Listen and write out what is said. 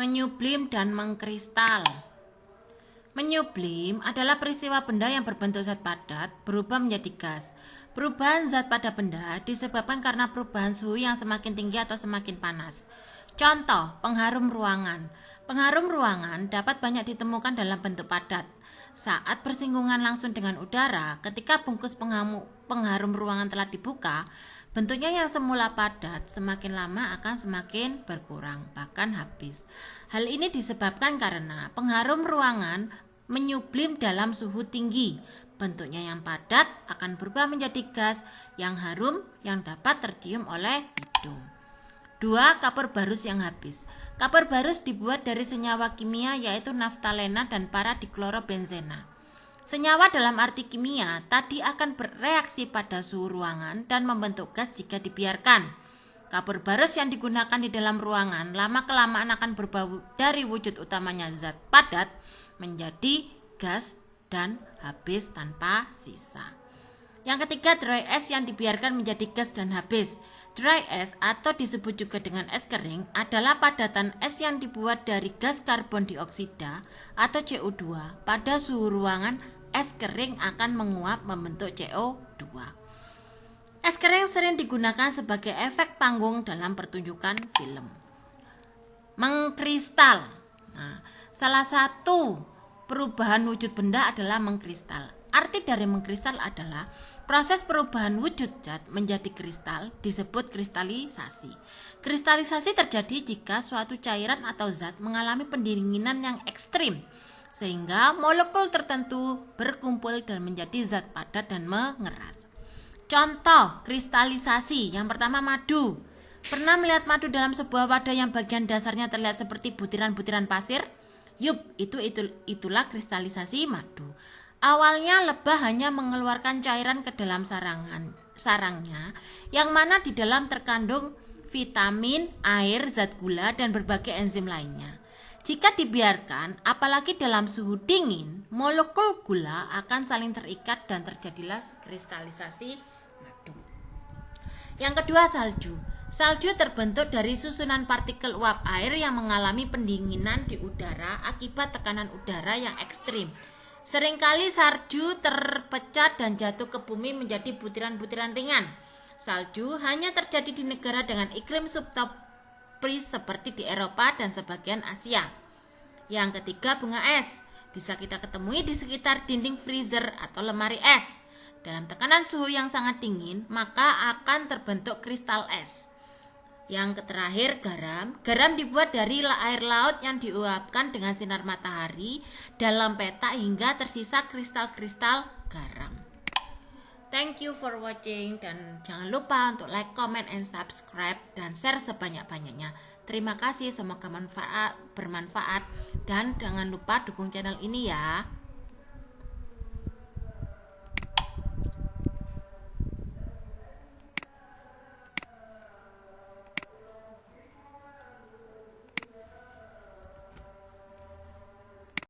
Menyublim dan mengkristal. Menyublim adalah peristiwa benda yang berbentuk zat padat berubah menjadi gas. Perubahan zat pada benda disebabkan karena perubahan suhu yang semakin tinggi atau semakin panas. Contoh, pengharum ruangan. Pengharum ruangan dapat banyak ditemukan dalam bentuk padat. Saat bersinggungan langsung dengan udara, ketika bungkus pengharum ruangan telah dibuka, bentuknya yang semula padat semakin lama akan semakin berkurang, bahkan habis. Hal ini disebabkan karena pengharum ruangan menyublim dalam suhu tinggi. Bentuknya yang padat akan berubah menjadi gas yang harum yang dapat tercium oleh hidung. 2. Kapur barus yang habis. Kapur barus dibuat dari senyawa kimia yaitu naftalena dan paradiklorobenzena. Senyawa dalam arti kimia tadi akan bereaksi pada suhu ruangan dan membentuk gas jika dibiarkan. Kapur barus yang digunakan di dalam ruangan lama-kelamaan akan berubah dari wujud utamanya zat padat menjadi gas dan habis tanpa sisa. Yang ketiga, dry ice yang dibiarkan menjadi gas dan habis. Dry ice atau disebut juga dengan es kering adalah padatan es yang dibuat dari gas karbon dioksida atau CO2. Pada suhu ruangan, es kering akan menguap membentuk CO2. Es kering sering digunakan sebagai efek panggung dalam pertunjukan film. Mengkristal. Salah satu perubahan wujud benda adalah mengkristal. Arti dari mengkristal adalah proses perubahan wujud zat menjadi kristal disebut kristalisasi. Kristalisasi terjadi jika suatu cairan atau zat mengalami pendinginan yang ekstrim sehingga molekul tertentu berkumpul dan menjadi zat padat dan mengeras. Contoh kristalisasi yang pertama, madu. Pernah melihat madu dalam sebuah wadah yang bagian dasarnya terlihat seperti butiran-butiran pasir? Yup, itulah kristalisasi madu. Awalnya lebah hanya mengeluarkan cairan ke dalam sarangnya, yang mana di dalam terkandung vitamin, air, zat gula, dan berbagai enzim lainnya. Jika dibiarkan, apalagi dalam suhu dingin, molekul gula akan saling terikat dan terjadilah kristalisasi madu. Yang kedua, salju. Salju terbentuk dari susunan partikel uap air yang mengalami pendinginan di udara akibat tekanan udara yang ekstrim. Seringkali salju terpecah dan jatuh ke bumi menjadi butiran-butiran ringan. Salju hanya terjadi di negara dengan iklim subtropis seperti di Eropa dan sebagian Asia. Yang ketiga, bunga es. Bisa kita ketemui di sekitar dinding freezer atau lemari es. Dalam tekanan suhu yang sangat dingin, maka akan terbentuk kristal es. Yang terakhir, garam. Garam dibuat dari air laut yang diuapkan dengan sinar matahari dalam petak hingga tersisa kristal-kristal garam. Thank you for watching dan jangan lupa untuk like, comment, and subscribe dan share sebanyak-banyaknya. Terima kasih, semoga bermanfaat dan jangan lupa dukung channel ini ya.